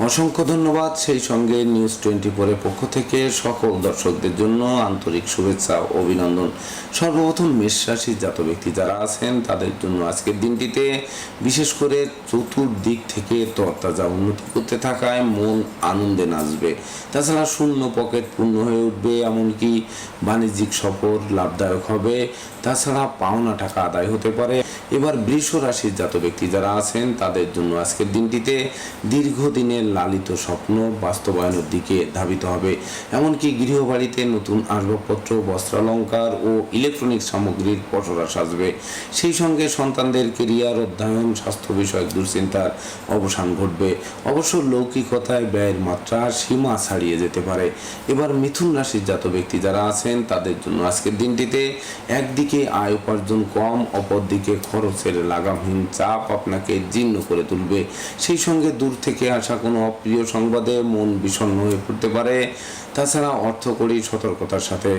অসংখ্য ধন্যবাদ। সেই সঙ্গে নিউজ 24-এর পক্ষ থেকে সকল দর্শকদের জন্য আন্তরিক শুভেচ্ছা ও অভিনন্দন। সর্বপ্রথম মেষ রাশির জাত ব্যক্তি যারা আছেন তাদের জন্য আজকের দিনটিতে বিশেষ করে চতুর্দিক থেকে তরতাজা উন্নতি করতে থাকায় মন আনন্দে নাচবে। তাছাড়া শূন্য পকেট পূর্ণ হয়ে উঠবে, এমনকি বাণিজ্যিক সফর লাভদায়ক হবে। তাছাড়া পাওনা টাকা আদায় হতে পারে। এবার বৃষ রাশির জাত ব্যক্তি যারা আছেন তাদের জন্য আজকের দিনটিতে দীর্ঘদিনের লালিত স্বপ্ন বাস্তবায়নের দিকে ধাবিত হবে। এমনকি গৃহবাড়িতে নতুন আসবাবপত্র, বস্ত্রালঙ্কার ও ইলেকট্রনিক্স সামগ্রীর পসরা সাজবে। সেই সঙ্গে সন্তানদের কেরিয়ার, অধ্যয়ন, স্বাস্থ্য বিষয়ক দুশ্চিন্তার অবসান ঘটবে। অবশ্য লৌকিকতায় ব্যয়ের মাত্রা সীমা ছাড়িয়ে যেতে পারে। এবার মিথুন রাশির জাত ব্যক্তি যারা আছেন তাদের জন্য আজকের দিনটিতে একদিকে আয় উপার্জন কম, অপরদিকে খরচের লাগামহীন চাপ আপনাকে জীর্ণ করে তুলবে। সেই সঙ্গে দূর থেকে আসা কোনো অপ্রিয় সংবাদে মন বিষণ্ণ হয়ে পড়তে পারে। তাছাড়া অর্থকরী সতর্কতার সাথে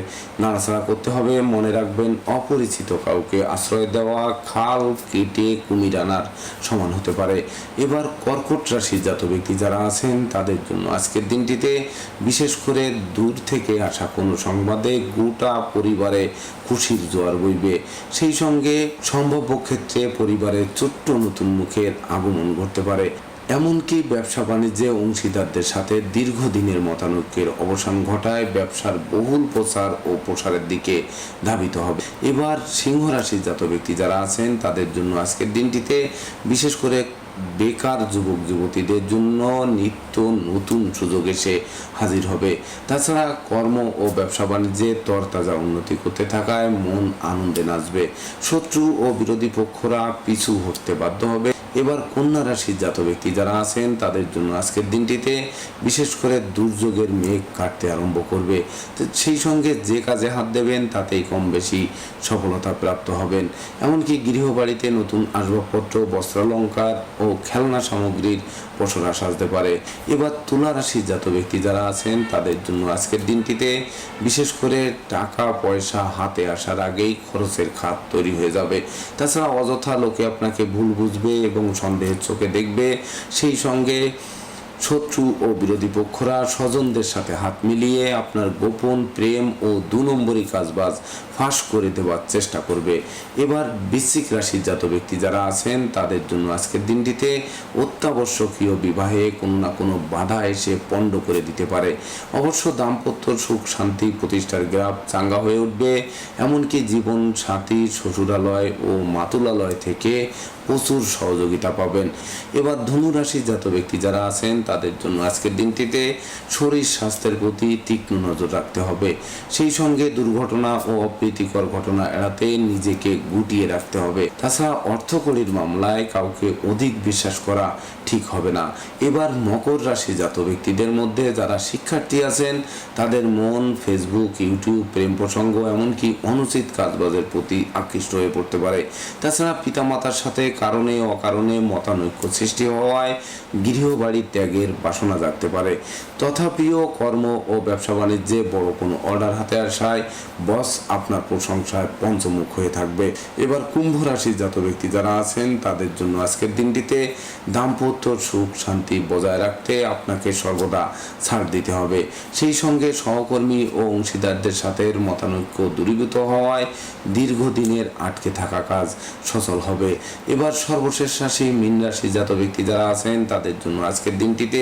নাড়াচাড়া করতে হবে। মনে রাখবেন, অপরিচিত কাউকে আশ্রয় দেওয়া খাল কেটে কুমির আনার সমান হতে পারে। এবার কর্কট রাশির জাত ব্যক্তি যারা আছেন তাদের জন্য আজকের দিনটিতে বিশেষ করে দূর থেকে আসা কোনো সংবাদে গোটা পরিবারে খুশির জোয়ার বইবে। সেই সঙ্গে সম্ভাব্য ক্ষেত্রে পরিবারের ছোট্ট নতুন মুখের আগমন ঘটতে পারে। এমনকি ব্যবসা বাণিজ্যে অংশীদারদের সাথে দীর্ঘদিনের মতানৈক্যের অবসান ঘটায় ব্যবসার বহুল প্রচার ও প্রসারের দিকে ধাবিত হবে। এবার সিংহ রাশির জাত ব্যক্তি যারা আছেন তাদের জন্য আজকের দিনটিতে বিশেষ করে বেকার যুবক যুবতীদের জন্য নিত্য নতুন সুযোগ এসে হাজির হবে। তাছাড়া কর্ম ও ব্যবসা বাণিজ্যে তরতাজা উন্নতি করতে থাকায় মন আনন্দে নাচবে। শত্রু ও বিরোধী পক্ষরা পিছু হটতে বাধ্য হবে। এবার কন্যা রাশির জাত ব্যক্তি যারা আছেন তাদের জন্য আজকের দিনটিতে বিশেষ করে দুর্যোগের মেঘ কাটতে আরম্ভ করবে। সেই সঙ্গে যে কাজে হাত দেবেন তাতেই কম বেশি সফলতা প্রাপ্ত হবেন। এমনকি গৃহবাড়িতে নতুন আসবাবপত্র, বস্ত্রালঙ্কার ও খেলনা সামগ্রীর পসরা সাজতে পারে। এবার তুলা রাশির জাত ব্যক্তি যারা আছেন তাদের জন্য আজকের দিনটিতে বিশেষ করে টাকা পয়সা হাতে আসার আগেই খরচের খাত তৈরি হয়ে যাবে। তাছাড়া অযথা লোকে আপনাকে ভুল বুঝবে এবং সন্দেহের চোখে দেখবে। সেই সঙ্গে শত্রু ও বিরোধী পক্ষরা স্বজনদের সাথে হাত মিলিয়ে আপনার গোপন প্রেম ও 2 নম্বরী কাজবাজ ফাঁস করে দেওয়ার চেষ্টা করবে। এবার বৃশ্চিক রাশির জাত ব্যক্তি যারা আছেন তাদের জন্য আজকের দিনটিতে অত্যাবশ্যকীয় বিবাহে কোনো না কোনো বাধা এসে পণ্ড করে দিতে পারে। অবশ্য দাম্পত্য সুখ শান্তি প্রতিষ্ঠার গ্রাফ চাঙ্গা হয়ে উঠবে। এমনকি জীবন সাথী, শ্বশুরালয় ও মাতুলালয় থেকে প্রচুর সহযোগিতা পাবেন। এবার ধনু রাশির জাত ব্যক্তি যারা আছেন তাদের জন্য আজকের দিনটিতে শরীর স্বাস্থ্যের প্রতি তীক্ষ্ণ নজর রাখতে হবে। সেই সঙ্গে দুর্ঘটনা ও অপ্রীতিকর ঘটনা এড়াতে নিজেকে গুটিয়ে রাখতে হবে। তাছাড়া অর্থকরীর মামলায় কাউকে অধিক বিশ্বাস করা ঠিক হবে না। এবার মকর রাশি জাত ব্যক্তিদের মধ্যে যারা শিক্ষার্থী আছেন তাদের মন ফেসবুক, ইউটিউব, প্রেম প্রসঙ্গ এমনকি অনুচিত কাজবাজের প্রতি আকৃষ্ট হয়ে পড়তে পারে। তাছাড়া পিতামাতার সাথে কারণে অকারণে মতানৈক্য সৃষ্টি হওয়ায় গৃহবাড়ি ত্যাগের বাসনা জাগতে পারে। তথাপিও কর্ম ও ব্যবসা বাণিজ্যে বড় কোনো অর্ডার হাতে আসায় বস আপনার প্রশংসায় পঞ্চমুখ হয়ে থাকবে। এবার কুম্ভ রাশির জাত ব্যক্তি যারা আছেন তাদের জন্য আজকের দিনটিতে দাম্পত্য সুখ শান্তি বজায় রাখতে আপনাকে সর্বদা ছাড় দিতে হবে। সেই সঙ্গে সহকর্মী ও অংশীদারদের সাথে মতানৈক্য দূরীভূত হওয়ায় দীর্ঘদিনের আটকে থাকা কাজ সচল হবে। এবার সর্বশেষ রাশি মীন রাশি জাত ব্যক্তি যারা আছেন তাদের জন্য আজকের দিনটিতে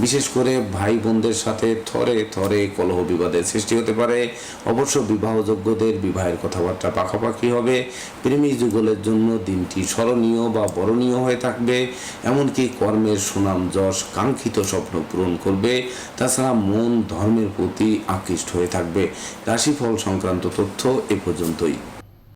বিশেষ করে ভাই বোনদের সাথে থরে থরে কলহ বিবাদের সৃষ্টি হতে পারে। অবশ্য বিবাহযোগ্যদের বিবাহের কথাবার্তা পাকাপাকি হবে। প্রেমী যুগলের জন্য দিনটি স্মরণীয় বা বরণীয় হয়ে থাকবে। এমনকি কর্মের সুনাম যশ কাঙ্ক্ষিত স্বপ্ন পূরণ করবে। তাছাড়া মন ধর্মের প্রতি আকৃষ্ট হয়ে থাকবে। রাশিফল সংক্রান্ত তথ্য এ পর্যন্তই।